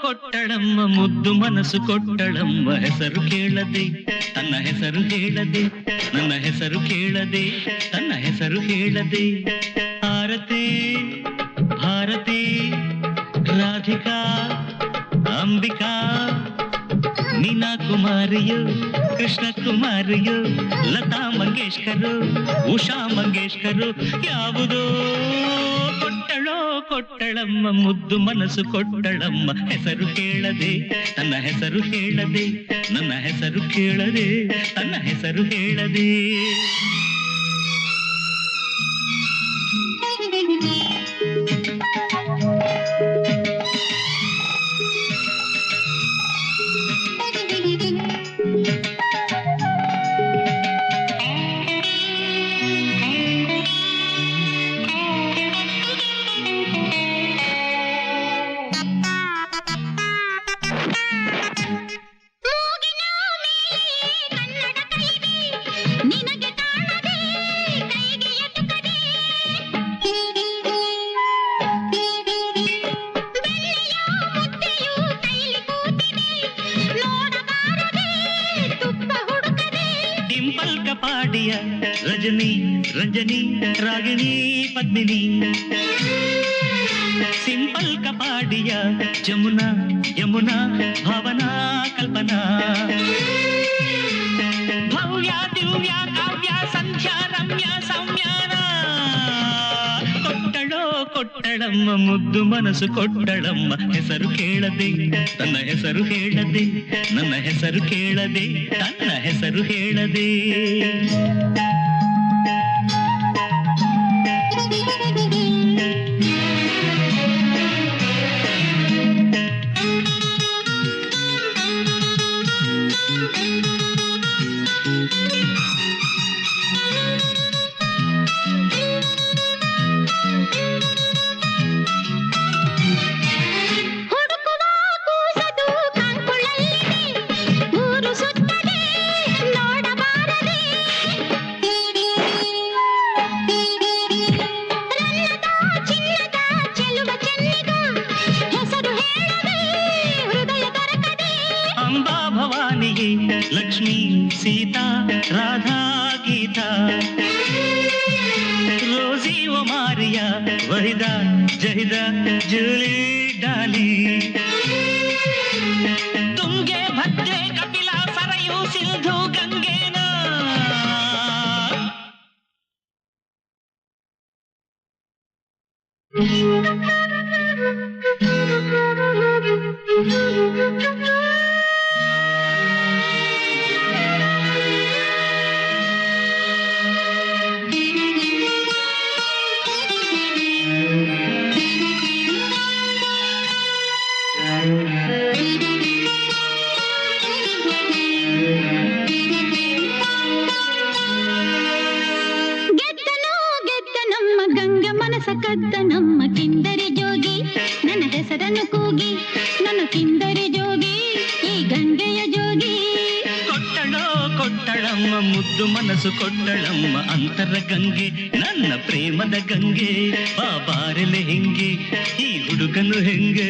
ಕೊಟ್ಟಳಮ್ಮ ಮುದ್ದು ಮನಸ್ಸು ಕೊಟ್ಟಳಮ್ಮ ಹೆಸರು ಕೇಳದೆ ತನ್ನ ಹೆಸರು ಹೇಳದೆ ನನ್ನ ಹೆಸರು ಕೇಳದೆ ತನ್ನ ಹೆಸರು ಹೇಳದೆ ಭಾರತಿ ಭಾರತಿ ರಾಧಿಕಾ ಅಂಬಿಕಾ ಮೀನಾ ಕುಮಾರಿಯು ಕೃಷ್ಣ ಕುಮಾರಿಯು ಲತಾ ಮಂಗೇಶ್ಕರು ಉಷಾ ಮಂಗೇಶ್ಕರು ಯಾವುದೋ ಕೊಟ್ಟಳಮ್ಮ ಮುದ್ದು ಮನಸ್ಸು ಕೊಟ್ಟಳಮ್ಮ ಹೆಸರು ಕೇಳದೆ ತನ್ನ ಹೆಸರು ಹೇಳದೆ ನನ್ನ ಹೆಸರು ಕೇಳದೆ ತನ್ನ ಹೆಸರು ಹೇಳದೆ रजनी रंजनी रागिणी पद्मिनी सिंपल कपाडिया जमुना यमुना भावना कल्पना भव्या दिव्या काव्या संध्या रम्या सौम्याना ಕೊಟ್ಟಳಮ್ಮ ಮುದ್ದು ಮನಸ್ಸು ಕೊಟ್ಟಳಮ್ಮ ಹೆಸರು ಕೇಳದೆ ತನ್ನ ಹೆಸರು ಹೇಳದೆ ನನ್ನ ಹೆಸರು ಕೇಳದೆ ತನ್ನ ಹೆಸರು ಹೇಳದೆ लक्ष्मी सीता राधा गीता रोजी वो मारिया वहीदा जहिदा जूली डाली ತುಂಗೆ ಭದ್ರೆ ಕಪಿಲಾ ಸರಯೂ ಸಿಂಧು ಗಂಗೇನಾ ಕದ್ದ ನಮ್ಮ ಕಿಂದರಿ ಜೋಗಿ ನನ್ನ ಹೆಸರನ್ನು ಕೂಗಿ ನನ್ನ ಕಿಂದರಿ ಜೋಗಿ ಈ ಗಂಗೆಯ ಜೋಗಿ ಕೊಟ್ಟಳಮ್ಮ ಮುದ್ದು ಮನಸ್ಸು ಕೊಟ್ಟಳಮ್ಮ ಅಂತರ ಗಂಗೆ ನನ್ನ ಪ್ರೇಮದ ಗಂಗೆ ಬಾಬಾರೆಲೆ ಹೆಂಗೆ ಈ ಹುಡುಗನು ಹೆಂಗೆ